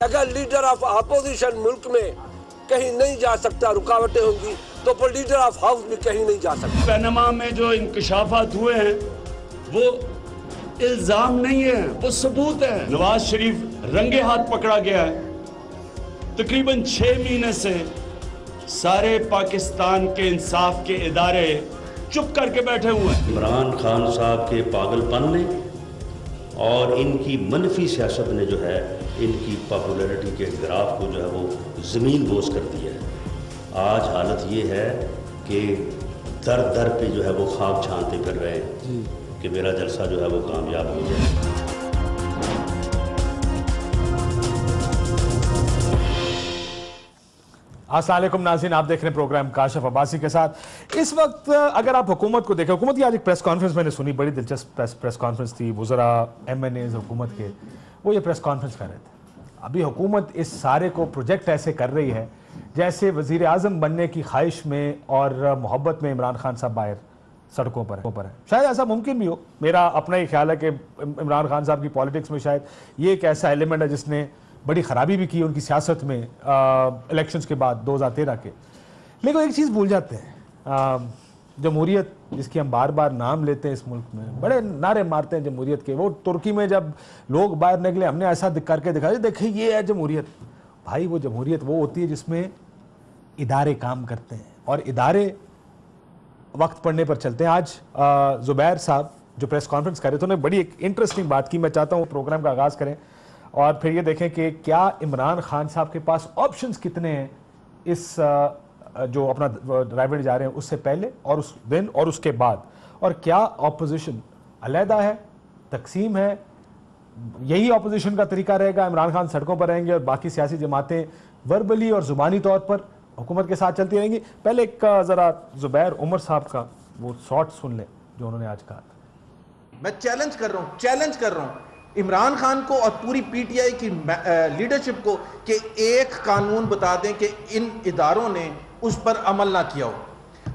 اگر leader of opposition ملک میں کہیں نہیں جا سکتا، رکاوٹیں ہوں گی، تو پھر لیڈر آف ہاؤس بھی کہیں نہیں جا سکتا۔ پاناما میں جو انکشافات ہوئے ہیں وہ الزام نہیں ہے، وہ ثبوت ہے۔ نواز شریف رنگے ہاتھ پکڑا گیا ہے۔ تقریباً 6 مہینے سے سارے پاکستان کے انصاف کے ادارے چپ کر کے بیٹھے ہوئے ہیں۔ عمران خان صاحب کے پاگل پن نے اور ان کی منفی سیاست نے جو ہے ان کی پاپولیرٹی کے گراف کو جو ہے وہ زمین بوس کر دیا ہے۔ آج حالت یہ ہے کہ در در پہ جو ہے وہ خواب چھانتے کر رہے ہیں کہ میرا جلسہ جو ہے وہ کامیاب ہو جائے۔ السلام علیکم ناظرین، آپ دیکھ رہے ہیں پروگرام کاشف عباسی کے ساتھ۔ اس وقت اگر آپ حکومت کو دیکھیں، حکومت کی آج ایک پریس کانفرنس میں نے سنی، بڑی دلچسپ پریس کانفرنس تھی۔ وزراء ایم این ایز حکومت کے وہ یہ پریس کانفرنس کر رہے تھے۔ ابھی حکومت اس سارے کو پروجیکٹ ایسے کر رہی ہے جیسے وزیر اعظم بننے کی خواہش میں اور محبت میں عمران خان صاحب باہر سڑکوں پر ہیں۔ شاید ایسا ممکن بھی ہو، میرا اپنا ہی خیال ہے کہ عمران خان صاحب کی پالیٹکس میں شاید یہ ایک ایسا ایلیمنٹ ہے جس نے بڑی خرابی بھی کی ان کی سیاست میں الیکشنز کے بعد 2013 کے۔ لیکن ایک چیز بھول جاتے ہیں، جمہوریت جس کی ہم بار بار نام لیتے ہیں اس ملک میں، بڑے نعرے مارتے ہیں جمہوریت کے۔ وہ ترکی میں جب لوگ باہر نکلے ہم نے ایسا کر کے دکھایا، دیکھیں یہ ہے جمہوریت۔ بھائی وہ جمہوریت وہ ہوتی ہے جس میں ادارے کام کرتے ہیں اور ادارے وقت پڑنے پر چلتے ہیں۔ آج زبیر صاحب جو پریس کانفرنس کر رہے تھے انہوں نے بڑی ایک انٹرسٹنگ بات کی۔ میں چاہتا ہوں پروگرام کا آغاز کریں اور پھر یہ دیکھیں کہ کیا عمران خان صاحب کے پاس آپشنز کتنے ہیں اس جو اپنا ڈرائیور جا رہے ہیں اس سے پہلے اور اس دن اور اس کے بعد، اور کیا اپوزیشن علیحدہ ہے، تقسیم ہے، یہی اپوزیشن کا طریقہ رہے گا، عمران خان سڑکوں پر رہیں گے اور باقی سیاسی جماعتیں وربلی اور زبانی طور پر حکومت کے ساتھ چلتی رہیں گی۔ پہلے ایک ذرا زبیر عمر صاحب کا وہ شارٹ سن لیں جو انہوں نے آج کہا تھا۔ میں چیلنج کر رہا ہوں عمران خان کو اور پوری پی ٹی آئی کی لیڈرشپ کو کہ ایک قانون بتا دیں کہ ان اداروں نے اس پر عمل نہ کیا ہو۔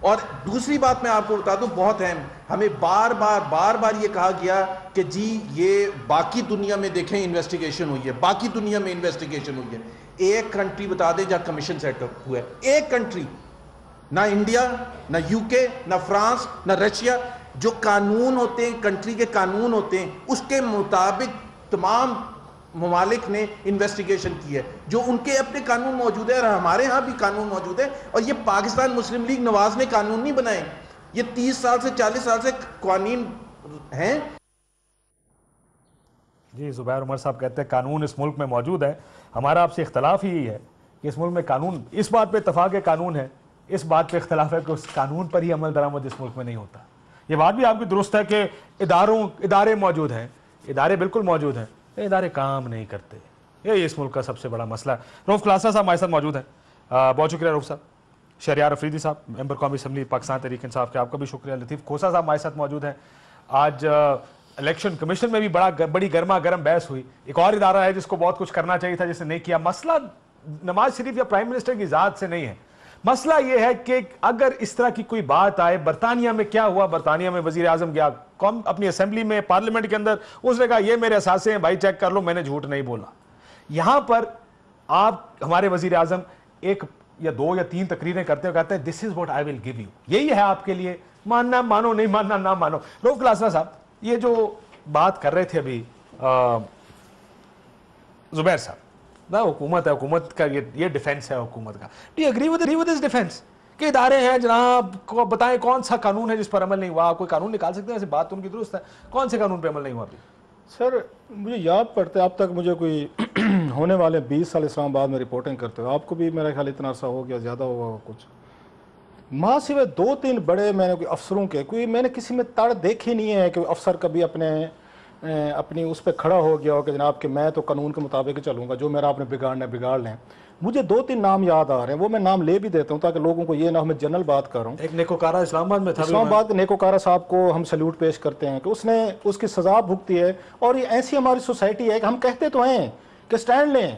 اور دوسری بات میں آپ کو بتا دوں بہت اہم، ہمیں بار بار یہ کہا گیا کہ جی یہ باقی دنیا میں دیکھیں انویسٹیگیشن ہوئی ہے، باقی دنیا میں انویسٹیگیشن ہوئی ہے۔ ایک کنٹری بتا دیں جہاں کمیشن سیٹ اپ ہوا ہے، ایک کنٹری، نہ انڈیا، نہ یو کے، نہ فرانس، نہ رشیا۔ جو قانون ہوتے ہیں، کنٹری کے قانون ہوتے ہیں، اس کے مطابق تمام ممالک نے انویسٹیگیشن کی ہے۔ جو ان کے اپنے قانون موجود ہے اور ہمارے ہاں بھی قانون موجود ہے، اور یہ پاکستان مسلم لیگ نواز نے قانون نہیں بنائے، یہ 30 سال سے 40 سال سے قوانین ہیں۔ جی زبیر عمر صاحب کہتے ہیں قانون اس ملک میں موجود ہے۔ ہمارا آپ سے اختلاف ہی ہے کہ اس ملک میں قانون، اس بات پہ اتفاق ہے قانون ہے، اس بات پہ اختلاف ہے کہ اس قانون پر ہی عمل درآمد اس ملک میں نہیں ہوتا۔ یہ بات بھی آپ کی درست ہے کہ ادارے موجود ہیں، ادارے بالکل موجود ہیں، ادارے کام نہیں کرتے۔ یہ اس ملک کا سب سے بڑا مسئلہ ہے۔ روف کلاسا صاحب ہمارے ساتھ موجود ہیں، بہت شکریہ روف صاحب۔ شہریار افریدی صاحب ممبر قومی اسمبلی پاکستان تحریک انصاف کے، آپ کا بھی شکریہ۔ لطیف کھوسا صاحب ہمارے ساتھ موجود ہیں۔ آج الیکشن کمیشن میں بھی بڑی گرما گرم بحث ہوئی۔ ایک اور ادارہ ہے جس کو بہت کچھ کرنا چاہیے تھا جس نے نہیں کیا۔ مسئلہ نواز شریف یا پرائم منسٹر کی ذات سے نہیں ہے، مسئلہ یہ ہے کہ اگر اس طرح کی کوئی بات آئے، برطانیہ میں کیا ہوا، برطانیہ میں وزیر اعظم گیا اپنی اسمبلی میں پارلیمنٹ کے اندر، اس نے کہا یہ میرے اثاثے ہیں بھائی چیک کر لو، میں نے جھوٹ نہیں بولا۔ یہاں پر آپ ہمارے وزیر اعظم ایک یا 2 یا 3 تقریریں کرتے ہیں، کہتے ہیں this is what I will give you, یہی ہے آپ کے لیے، ماننا مانو، نہیں ماننا نہ مانو۔ روف کلاسا صاحب یہ جو بات کر رہے تھے ابھی زبیر صاحب، حکومت ہے، حکومت کا یہ ڈیفینس ہے حکومت کا، do you agree with this defence کہ ادارے ہیں جناب کو بتائیں کون سا قانون ہے جس پر عمل نہیں ہوا؟ کوئی قانون نکال سکتے ہیں؟ ایسی بات ان کی درست ہے، کون سے قانون پہ عمل نہیں ہوا ابھی؟ سر مجھے یاد پڑتا ہے اب تک مجھے کوئی ہونے والے 20 سال اسلام آباد میں رپورٹنگ کرتے ہوئے، آپ کو بھی میرا خیال اتنا عرصہ ہو گیا، زیادہ ہوا کچھ، ماں سوائے 2-3 بڑے میں نے کوئی افسروں کے کوئی میں نے کسی میں تڑ دیکھی نہیں ہے کہ افسر کبھی اپنی اس پہ کھڑا ہو گیا ہو کہ جناب کہ میں تو قانون کے مطابق چلوں گا، جو میرا آپ نے بگاڑنا ہے بگاڑ لیں۔ مجھے 2-3 نام یاد آ رہے ہیں، وہ میں نام لے بھی دیتا ہوں تاکہ لوگوں کو یہ نہ ہو میں جنرل بات کر رہا ہوں۔ ایک نیکوکارہ اسلام آباد میں تھا، اسلام آباد کے نیکوکارہ صاحب کو ہم سیلوٹ پیش کرتے ہیں کہ اس نے اس کی سزا بھگتی ہے، اور یہ ایسی ہماری سوسائٹی ہے کہ ہم کہتے تو ہیں کہ سٹینڈ لیں،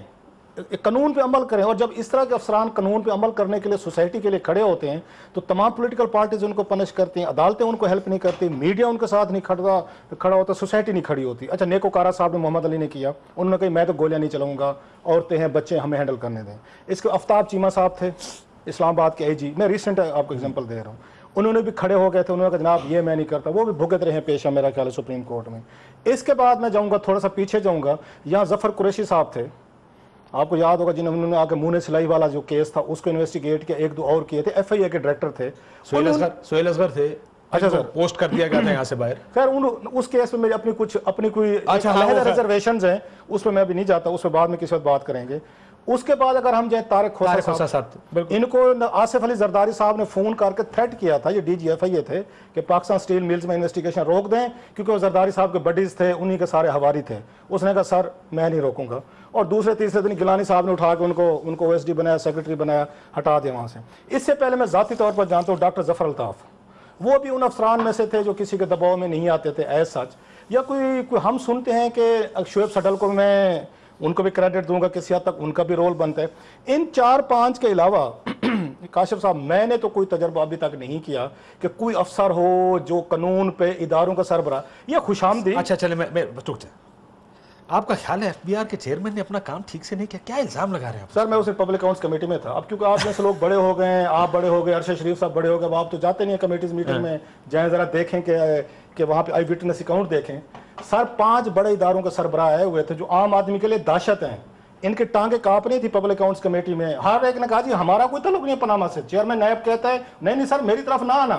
कानून पे अमल करें। और जब इस तरह के अफसरान कानून पे अमल करने के लिए सोसाइटी के लिए खड़े होते हैं तो तमाम पॉलिटिकल पार्टीज उनको पनिश करती हैं, अदालतें उनको हेल्प नहीं करती, मीडिया उनके साथ नहीं खड़ा होता, सोसाइटी नहीं खड़ी होती। अच्छा, नेकोकारा साहब ने मोहम्मद अली ने किया, उन्होंने कहा मैं तो गोलियां नहीं चलाऊंगा, औरतें हैं, बच्चे हमें हैंडल करने दें। इसके आफ्ताब चीमा साहब थे इस्लामाबाद के AG, मैं रिसेंट आपको एग्जांपल दे रहा हूँ, उन्होंने भी खड़े हो गए थे, उन्होंने कहा जनाब ये मैं नहीं करता, वो भी भुगत रहे हैं पेशा मेरा ख्याल है सुप्रीम कोर्ट में। इसके बाद मैं जाऊँगा थोड़ा सा पीछे जाऊँगा, यहाँ जफर कुरैशी साहब थे, आपको याद होगा जिन्होंने आके मुंह ने सिलाई वाला जो केस था उसको इन्वेस्टिगेट किया, 1-2 और किए थे, FIA के डायरेक्टर थे सोहेल असगर थे। अच्छा सर, पोस्ट कर दिया गया था यहाँ से बाहर। खैर उस केस में मेरी अपनी कोई रिजर्वेशंस हैं, उस पर मैं भी नहीं जाता, उस पर बाद में किसी वक्त बात करेंगे। उसके बाद अगर हम जाए तारिक खोसा साहब, इनको आसिफ अली जरदारी साहब ने फोन करके थ्रेट किया था, ये DG FIA थे, कि पाकिस्तान स्टील मिल्स में इन्वेस्टिगेशन रोक दें, क्योंकि वो जरदारी साहब के बडीज थे, उन्हीं के सारे हवारी थे। उसने कहा सर मैं नहीं रोकूंगा, और दूसरे तीसरे दिन गिलानी साहब ने उठा के उनको OSD बनाया, सेक्रेटरी बनाया, हटा दिया वहाँ से। इससे पहले मैं ज़ाती तौर पर जानता हूँ डॉक्टर जफर अल्ताफ, वो भी उन अफसरान में से थे जो किसी के दबाव में नहीं आते थे एज सच। या कोई हम सुनते हैं कि शोएब सडल को मैं उनको भी क्रेडिट दूंगा, किसी हद तक उनका भी रोल बनता है। इन 4-5 के अलावा काशिफ साहब मैंने तो कोई तजर्बा अभी तक नहीं किया कि कोई अफसर हो जो कानून पे इदारों का सरबराह, ये खुशामदी। अच्छा चले, मैं रुक जाए, आपका ख्याल है FBR के चेयरमैन ने अपना काम ठीक से नहीं किया? क्या इल्जाम लगा रहे हैं आप? सर मैं उस पब्लिक अकाउंट्स कमेटी में था, अब क्योंकि आप में से लोग बड़े हो गए हैं, आप बड़े हो गए, अरशद शरीफ साहब बड़े हो गए, आप तो जाते नहीं है कमेटीज मीटिंग में, जाएं जरा देखें कि वहाँ पे आई विटनेस अकाउंट देखें। सर 5 बड़े इदारों के सरबराह आए हुए थे जो आम आदमी के लिए दहशत हैं, इनकी टांगे कांप रही थी पब्लिक अकाउंट्स कमेटी में। हर एक ने कहा जी हमारा कोई ताल्लुक नहीं है पनामा से। चेयरमैन नायब कहता है नहीं सर मेरी तरफ ना आना।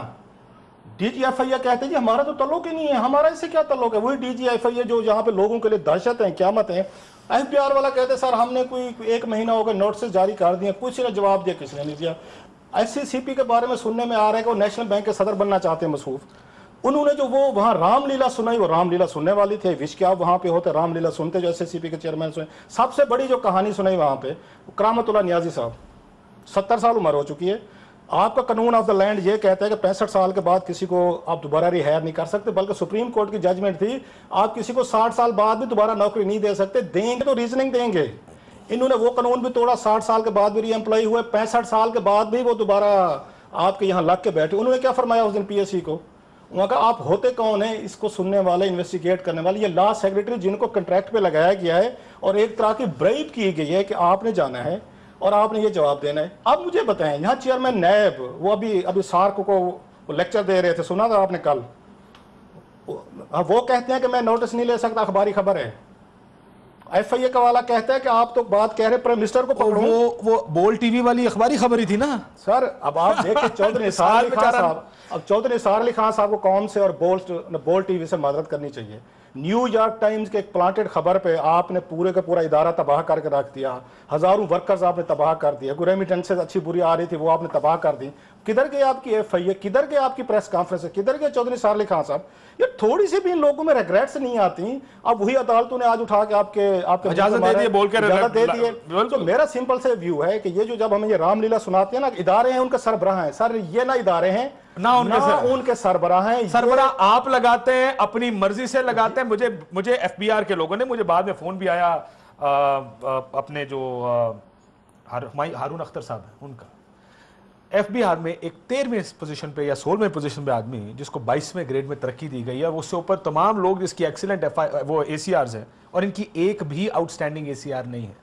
DG FIA कहते हैं जी हमारा तो ताल्लुक ही नहीं है, हमारा इससे क्या ताल्लुक है। वही DG FIA जो यहाँ पे लोगों के लिए दहशत है, क़यामत है। FBR वाला कहते हैं सर हमने कोई 1 महीना हो गया नोटिस जारी कर दिए, किसी ने जवाब दिया, किसी ने नहीं दिया। SCCP के बारे में सुनने में आ रहा है कि वो नेशनल बैंक के सदर बनना चाहते हैं मसूफ। उन्होंने जो वो वहाँ रामलीला सुनाई, वो रामलीला सुनने वाली थी, विश क्या वहाँ पे होते रामलीला सुनते जो SCCP के चेयरमैन सुने। सबसे बड़ी जो कहानी सुनाई वहाँ पे करामतुल्लाह नियाजी साहब, 70 साल उम्र हो चुकी है। आपका कानून ऑफ द लैंड ये कहता है कि 65 साल के बाद किसी को आप दोबारा रिहायर नहीं कर सकते, बल्कि सुप्रीम कोर्ट की जजमेंट थी आप किसी को 60 साल बाद भी दोबारा नौकरी नहीं दे सकते, देंगे तो रीजनिंग देंगे। इन्होंने वो कानून भी तोड़ा, 60 साल के बाद भी री एम्प्लॉय हुए, 65 साल के बाद भी वो दोबारा आपके यहाँ लग के बैठे। उन्होंने क्या फरमाया उस दिन PSC को, वहाँ का आप होते कौन है इसको सुनने वाले, इन्वेस्टिगेट करने वाले, ये लॉ सेक्रेटरी जिनको कॉन्ट्रैक्ट पे लगाया गया है और एक तरह की ब्राइब की गई है कि आपने जाना है और आपने ये जवाब देना है। अब मुझे बताएं, यहाँ चेयरमैन नायब वो अभी सार्क को लेक्चर दे रहे थे, सुना था आपने कल, वो कहते हैं कि मैं नोटिस नहीं ले सकता, अखबारी खबर है। FIA का वाला कहता है कि आप तो बात कह रहे प्राइम मिनिस्टर को पकड़ो। वो बोल TV वाली अखबारी खबर ही थी ना सर। अब आप देखिए चौधरी निसार अली खान साहब, अब चौधरी निसार अली खान साहब को कौम से और बोल TV से मदद करनी चाहिए। न्यूयॉर्क टाइम्स के एक प्लांटेड खबर पे आपने पूरे का पूरा इदारा तबाह करके रख दिया, हजारों वर्कर्स आपने तबाह कर दिया, कोई रेमिटेंसेस अच्छी बुरी आ रही थी वो आपने तबाह कर दी। किधर गई आपकी FIA, किधर गई आपकी प्रेस कॉन्फ्रेंस, किधर गए चौधरी निसार अली खान साहब? ये थोड़ी सी भी इन लोगों में रिग्रेट्स नहीं आती। अब वही अदालतों ने आज उठा के आपके इजाजत दे दी, बोल कर इजाजत दे दी है। तो मेरा सिंपल से व्यू है कि ये जो जब हमें ये रामलीला सुनाते हैं ना, इदारे हैं उनके सरबराह हैं सर, ये ना इदारे हैं ना उनके सरबराह हैं। सरबराह आप लगाते हैं, अपनी मर्जी से लगाते हैं। मुझे FBR के लोगों ने, मुझे बाद में फोन भी आया अपने जो हारून अख्तर साहब हैं उनका, FBR में एक 13वें पोजीशन पे या 16वें पोजीशन पे आदमी जिसको 22वें ग्रेड में तरक्की दी गई है, उससे ऊपर तमाम लोग जिसकी एक्सीलेंट वो ACRs हैं और इनकी एक भी आउटस्टैंडिंग ACR नहीं है।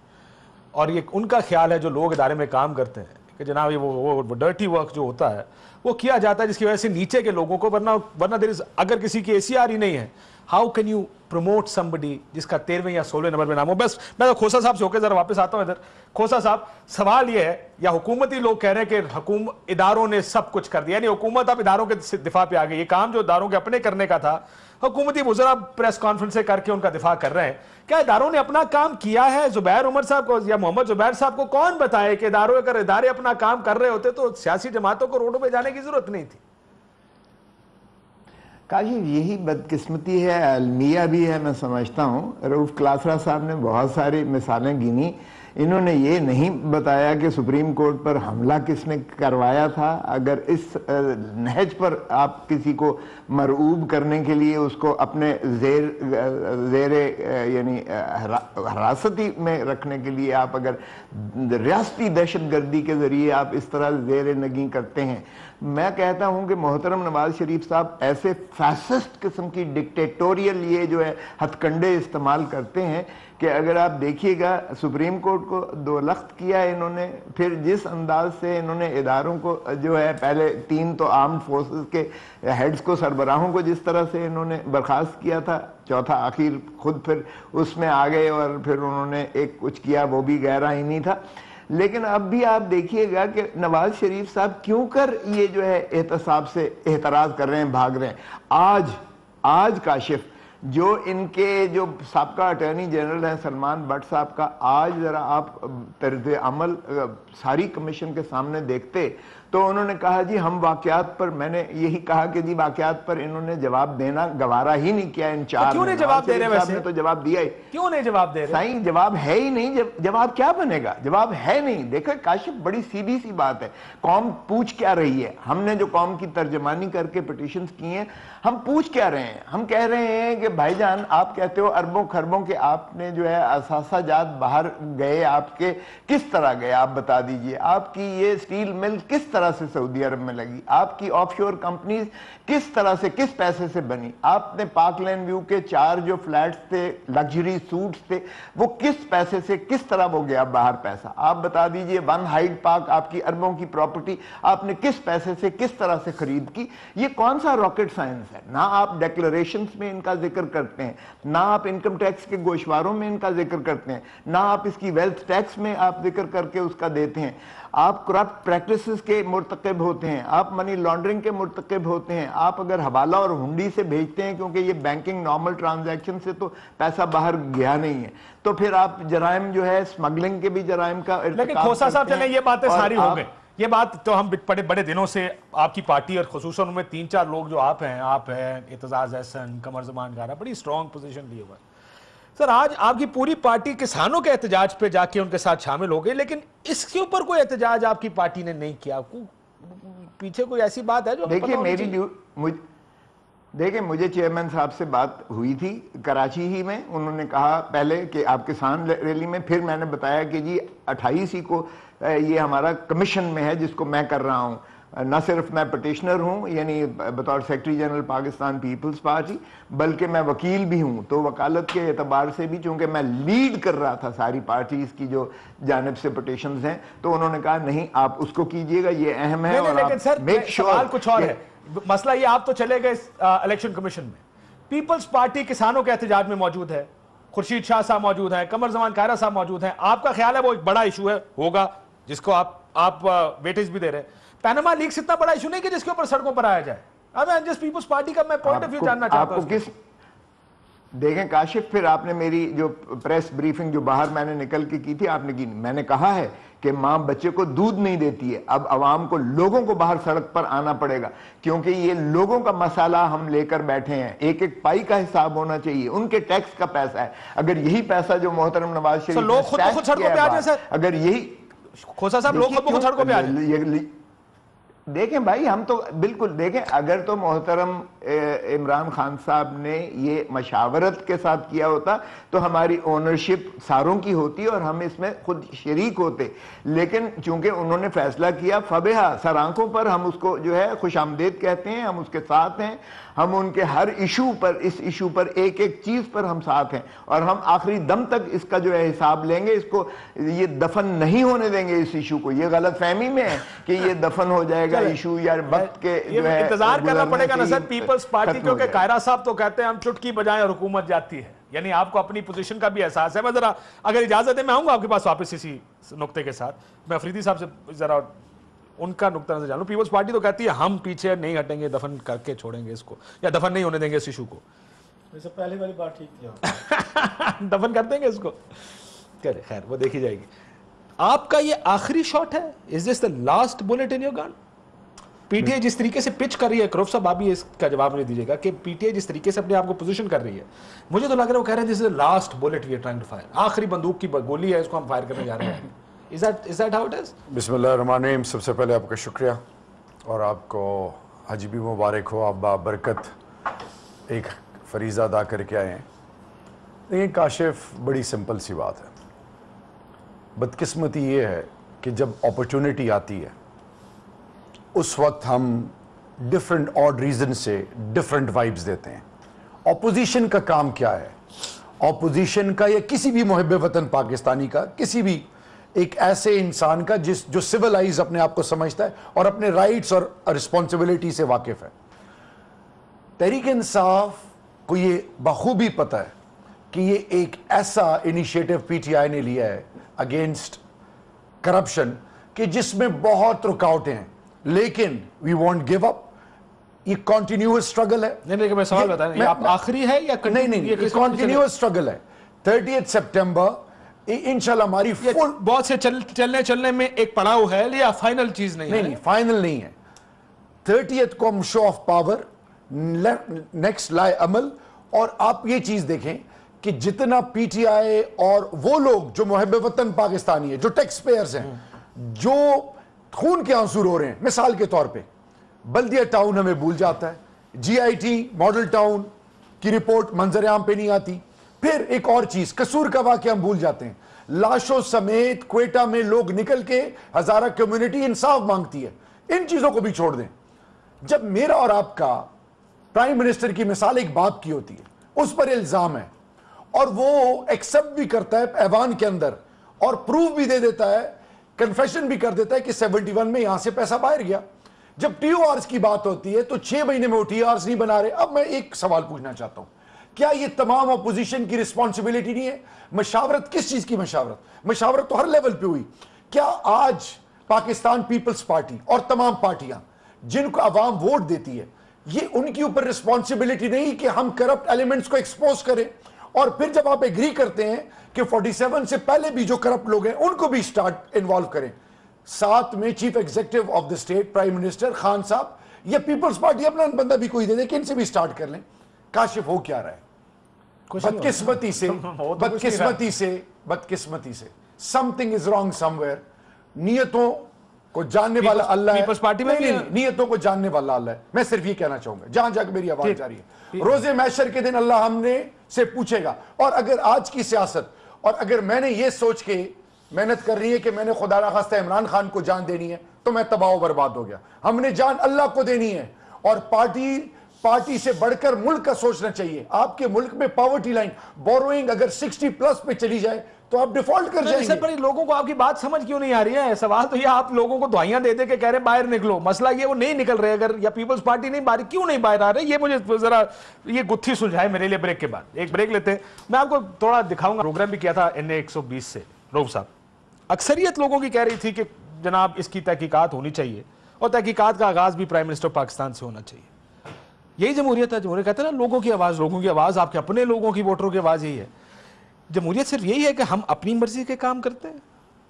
और ये उनका ख्याल है जो लोग इदारे में काम करते हैं कि जनाब ये वो डर्टी वर्क जो होता है वो किया जाता है जिसकी वजह से नीचे के लोगों को, वरना देयर इज, अगर किसी की ACR ही नहीं है, how can you promote somebody जिसका 13वें या 16वें नंबर पे नाम हो। बस मैं तो खोसा साहब से होकर जरा वापस आता हूं इधर। खोसा साहब, सवाल ये है, या हुकूमती लोग कह रहे हैं कि इदारों ने सब कुछ कर दिया, यानी हुकूमत अब इदारों के दिफा पे आ गई, ये काम जो इदारों के अपने करने का था हुकूमती वज़रा प्रेस कॉन्फ्रेंस करके उनका दिफा कर रहे हैं। क्या इदारों ने अपना काम किया है? जुबैर उमर साहब को या मोहम्मद जुबैर साहब को कौन बताए कि अगर इदारे अपना काम कर रहे होते तो सियासी जमातों को रोडों पे जाने की जरूरत नहीं थी? काशिफ, यही बदकिस्मती है, अलमिया भी है, मैं समझता हूँ। रऊफ क्लासरा साहब ने बहुत सारी मिसालें गिनी इन्होंने ये नहीं बताया कि सुप्रीम कोर्ट पर हमला किसने करवाया था। अगर इस नहज पर आप किसी को मरऊब करने के लिए उसको अपने ज़ेरे यानी हिरासती में रखने के लिए आप अगर रियासती दहशतगर्दी के ज़रिए आप इस तरह ज़ेरे नगी करते हैं, मैं कहता हूं कि मोहतरम नवाज शरीफ साहब ऐसे फैसिस्ट किस्म की डिक्टेटोरियल ये जो है हथकंडे इस्तेमाल करते हैं कि अगर आप देखिएगा सुप्रीम कोर्ट को दो लख्त किया है इन्होंने, फिर जिस अंदाज से इन्होंने इदारों को जो है पहले 3 तो आर्म्ड फोर्सेस के हेड्स को सरबराहों को जिस तरह से इन्होंने बर्खास्त किया था, चौथा आखिर खुद फिर उसमें आ गए और फिर उन्होंने एक कुछ किया वो भी गैर आईनी था। लेकिन अब भी आप देखिएगा कि नवाज शरीफ साहब क्यों कर ये जो है एहतसाब से एतराज़ कर रहे हैं, भाग रहे हैं। आज काशिफ जो इनके जो साबका अटॉर्नी जनरल हैं सलमान भट्ट साहब का, आज ज़रा आप तर्ज़ अमल सारी कमीशन के सामने देखते तो उन्होंने कहा जी हम वाक़यात पर, मैंने यही कहा कि जी वाक़यात पर इन्होंने जवाब देना गवारा ही नहीं किया इन 4 क्यों नहीं जवाब दे रहे? वैसे तो जवाब दिया ही, क्यों नहीं जवाब दे रहे? साईं जवाब है ही नहीं, जवाब क्या बनेगा, जवाब है नहीं। देखो काशिफ बड़ी सीधी सी बात है, कौम पूछ क्या रही है, हमने जो कौम की तर्जमानी करके पिटीशंस की हैं, हम पूछ क्या रहे हैं, हम कह रहे हैं कि भाईजान आप कहते हो अरबों खरबों के आपने जो है असासाजात बाहर गए, आपके किस तरह गए आप बता दीजिए, आपकी ये स्टील मिल किस तरह से सऊदी अरब में लगी, आपकी ऑफशोर कंपनीज किस तरह से किस पैसे से बनी, आपने पार्क लेन व्यू के 4 जो फ्लैट्स थे लग्जरी सूट्स थे वो किस पैसे से किस तरह वो गया बाहर पैसा, आप बता दीजिए। 1 हाइड पार्क आपकी अरबों की प्रॉपर्टी आपने किस पैसे से किस तरह से खरीद की। ये कौन सा रॉकेट साइंस है? ना आप डिक्लेरेशंस में इनका जिक्र करते हैं, ना आप इनकम टैक्स के गोशवारों में इनका जिक्र करते हैं, ना आप इसकी वेल्थ टैक्स में आप जिक्र करके उसका देते हैं। आप करप्ट प्रैक्टिसेस के मुर्तकब होते हैं, आप मनी लॉन्ड्रिंग के मुर्तकब होते हैं, आप अगर हवाला और हुंडी से भेजते हैं क्योंकि ये बैंकिंग नॉर्मल ट्रांजैक्शन से तो पैसा बाहर गया नहीं है, तो फिर आप जराइम जो है स्मगलिंग के भी जराइम का। लेकिन खोसा साहब चले ये बातें सारी हो गई, ये बात तो हम बड़े बड़े दिनों से आपकी पार्टी और खुसूसन उनमें 3-4 लोग जो आप हैं एतजाज एहसन, कमर ज़मान गारा, बड़ी स्ट्रॉन्ग पोजीशन लिए हुआ है सर। आज आपकी पूरी पार्टी किसानों के एहतजाज पे जाके उनके साथ शामिल हो गई, लेकिन इसके ऊपर कोई एहतजाज आपकी पार्टी ने नहीं किया। पीछे कोई ऐसी बात है जो देखिए देखिए मुझे चेयरमैन साहब से बात हुई थी कराची ही में, उन्होंने कहा पहले कि आप किसान रैली में, फिर मैंने बताया कि जी 28 ही को ये हमारा कमीशन में है जिसको मैं कर रहा हूँ, न सिर्फ मैं पटिशनर हूँ यानी बतौर सेक्रेटरी जनरल पाकिस्तान पीपल्स पार्टी, बल्कि मैं वकील भी हूँ। तो वकालत के एतबार से भी चूंकि मैं लीड कर रहा था सारी पार्टीज की जो जानिब से पटिशंस हैं, तो उन्होंने कहा नहीं आप उसको कीजिएगा, ये अहम है। और लेकिन सर सवाल कुछ और है, मसला ये आप तो चले गए इलेक्शन कमीशन में, पीपल्स पार्टी किसानों के एहतजाज में मौजूद है, खुर्शीद शाह साहब मौजूद हैं, कमर ज़मान कायरा साहब मौजूद हैं, आपका ख्याल है वो एक बड़ा इशू है होगा जिसको आप वेटेज भी दे रहे हैं। पैनामा लीक्स इतना बड़ा इशू नहीं कि जिसके ऊपर सड़कों पर आया जाए। अब जस्ट पीपल्स पार्टी का मैं पॉइंट ऑफ व्यू जानना चाहता हूं। देखें काशिफ, फिर आपने मेरी जो प्रेस ब्रीफिंग जो बाहर मैंने निकल के की थी आपने की, मैंने कहा है कि मां बच्चे को दूध नहीं देती है, अब अवाम को लोगों को बाहर सड़क पर आना पड़ेगा क्योंकि ये लोगों का मसाला हम लेकर बैठे हैं, एक एक पाई का हिसाब होना चाहिए, उनके टैक्स का पैसा है। अगर यही पैसा जो मोहतरम नवाज शरीफ लोग खुद को सड़कों पे आ जाए सर, अगर यही खोसा साहब लोग खुद को सड़कों पे आ जाए। देखें भाई हम तो बिल्कुल देखें, अगर तो मोहतरम इमरान खान साहब ने ये मशावरत के साथ किया होता तो हमारी ओनरशिप सारों की होती और हम इसमें खुद शरीक होते, लेकिन चूंकि उन्होंने फैसला किया फबेहा सर आंखों पर, हम उसको जो है खुशामदेद कहते हैं, हम उसके साथ हैं, हम उनके हर इशू पर, इस इशू पर एक एक चीज पर हम साथ हैं और हम आखिरी दम तक इसका जो है हिसाब लेंगे, इसको ये दफन नहीं होने देंगे इस इशू को। ये गलत फहमी में है कि ये दफन हो जाएगा इशू या वक्त के जो है इंतजार करना पड़ेगा ना सर पीपल्स पार्टी, क्योंकि कायरा साहब तो कहते हैं हम चुटकी बजाएं और हुकूमत जाती है, यानी आपको अपनी पोजीशन का भी एहसास है। मैं जरा अगर इजाजत है मैं आऊंगा आपके पास वापस इसी नुक्ते के साथ, मैं अफरीदी साहब से जरा उनका नुक्ता नजर जानूं। पीपल्स पार्टी तो कहती है हम पीछे नहीं हटेंगे, दफन करके छोड़ेंगे इसको या दफन नहीं होने देंगे इस इशू को। वैसे पहली वाली बात ठीक थी, दफन कर देंगे इसको, करे खैर वो देखी जाएगी। आपका ये आखिरी शॉट है, is this the last bullet in your gun? PTI जिस तरीके से पिच कर रही है, क्रोफ साहब आप भी इसका जवाब नहीं दीजिएगा, कि पीटीआई जिस तरीके से अपने आप को पोजीशन कर रही है, मुझे तो लग रहा है वो कह रहे हैं this is the last bullet we are trying to fire, आखिरी बंदूक की गोली है, इसको हम फायर करने जा रहे हैं. Is that how it is? बिस्मिल्लाहिर्रहमानिर्रहीम. सबसे पहले आपका शुक्रिया और आपको हज भी मुबारक हो. आप बाबरकत एक फरीज़ा अदा करके आए हैं. देखिए काशिफ, बड़ी सिंपल सी बात है. बदकिस्मती ये है कि जब अपॉर्चुनिटी आती है उस वक्त हम डिफरेंट ऑड रीज़न से डिफरेंट वाइब्स देते हैं. ऑपोजिशन का काम क्या है? ऑपोजिशन का या किसी भी मुहिब वतन पाकिस्तानी का, किसी भी एक ऐसे इंसान का जो सिविलाइज अपने आप को समझता है और अपने राइट्स और रिस्पॉन्सिबिलिटी से वाकिफ है. तहरीक इंसाफ को ये बखूबी पता है कि ये एक ऐसा इनिशिएटिव पीटीआई ने लिया है अगेंस्ट करप्शन कि जिसमें बहुत रुकावटें हैं, लेकिन वी वॉन्ट गिव अप. ये कॉन्टिन्यूअस स्ट्रगल है. नहीं, लेकिन मैं सवाल बता रहा हूं, आखिरी है या नहीं, ये कॉन्टिन्यूअस स्ट्रगल है. 30 सितंबर इंशाल्लाह हमारी फुल, बहुत से चलने में एक पड़ाव है या फाइनल चीज नहीं है? नहीं, फाइनल नहीं है. 30 को हम शो ऑफ पावर, नेक्स्ट लाए अमल. और आप ये चीज देखें कि जितना पीटीआई और वो लोग जो मुहिब वतन पाकिस्तानी है, जो टैक्स पेयर्स हैं, जो खून के आंसू रो रहे हैं, मिसाल के तौर पे बल्दिया टाउन हमें भूल जाता है, जीआईटी मॉडल टाउन की रिपोर्ट मंजर आम पे नहीं आती. फिर एक और चीज, कसूर का वाकया हम भूल जाते हैं. लाशों समेत क्वेटा में लोग निकल के हजारा कम्युनिटी इंसाफ मांगती है. इन चीजों को भी छोड़ दें. जब मेरा और आपका प्राइम मिनिस्टर की मिसाल एक बाप की होती है, उस पर इल्जाम है और वो एक्सेप्ट भी करता है ऐवान के अंदर और प्रूफ भी दे देता है, कन्फेशन भी कर देता है कि 71 में यहां से पैसा बाहर गया. जब टीओआरस की बात होती है तो 6 महीने में वो टीओआरस नहीं बना रहे. अब मैं एक सवाल पूछना चाहता हूं, क्या ये तमाम अपोजिशन की रिस्पॉन्सिबिलिटी नहीं है? मशावरत किस चीज की मशावरत? मशावरत तो हर लेवल पे हुई. क्या आज पाकिस्तान पीपल्स पार्टी और तमाम पार्टियां जिनको अवाम वोट देती है, ये उनकी ऊपर रिस्पॉन्सिबिलिटी नहीं कि हम करप्ट एलिमेंट्स को एक्सपोज करें? और फिर जब आप एग्री करते हैं कि 47 से पहले भी जो करप्ट लोग हैं उनको भी स्टार्ट इन्वॉल्व करें, साथ में chief executive of the state prime minister Khan साहब या पीपल्स पार्टी अपना बंदा भी कोई दे दे कि इनसे भी स्टार्ट कर लें. काशिफ हो क्या रहा है? बदकिस्मती से समथिंग इज रॉन्ग समवेयर. नियतों को जानने वाला अल्लाह है. पीपल्स पार्टी में नहीं, नियतों को जानने वाला अल्लाह है. मैं सिर्फ ये कहना चाहूंगा, जहां जाकर मेरी आवाज जा रही है, रोजे महशर के दिन अल्लाह हमने से पूछेगा. और अगर आज की सियासत, और अगर मैंने ये सोच के मेहनत कर रही है कि मैंने खुदा ना खास्ता इमरान खान को जान देनी है, तो मैं तबाह बर्बाद हो गया. हमने जान अल्लाह को देनी है और पार्टी से बढ़कर मुल्क का सोचना चाहिए. आपके मुल्क में पॉवर्टी लाइन, बोरोइंग अगर 60+ पे चली जाए तो आप डिफॉल्ट कर जाएंगे. पर लोगों को आपकी बात समझ क्यों नहीं आ रही है? सवाल तो ये, आप लोगों को दुआइयां दे दे के कह रहे हैं बाहर निकलो. मसला ये वो नहीं निकल रहे. अगर या पीपल्स पार्टी नहीं बाहर, क्यों नहीं बाहर आ रहे? ये मुझे जरा ये गुत्थी सुलझाए मेरे लिए. ब्रेक के बाद एक ब्रेक लेते हैं. मैं आपको थोड़ा दिखाऊंगा. प्रोग्राम भी किया था NA 120 से रऊफ साहब. अक्सरियत लोगों की कह रही थी कि जनाब इसकी तहकीकात होनी चाहिए और तहकीकात का आगाज भी प्राइम मिनिस्टर पाकिस्तान से होना चाहिए. यही जमहूरियत है. जमहूरियत कहते हैं ना, लोगों की आवाज, आपके अपने लोगों की, वोटरों की आवाज यही है. जमहूरियत सिर्फ यही है कि हम अपनी मर्जी के काम करते हैं,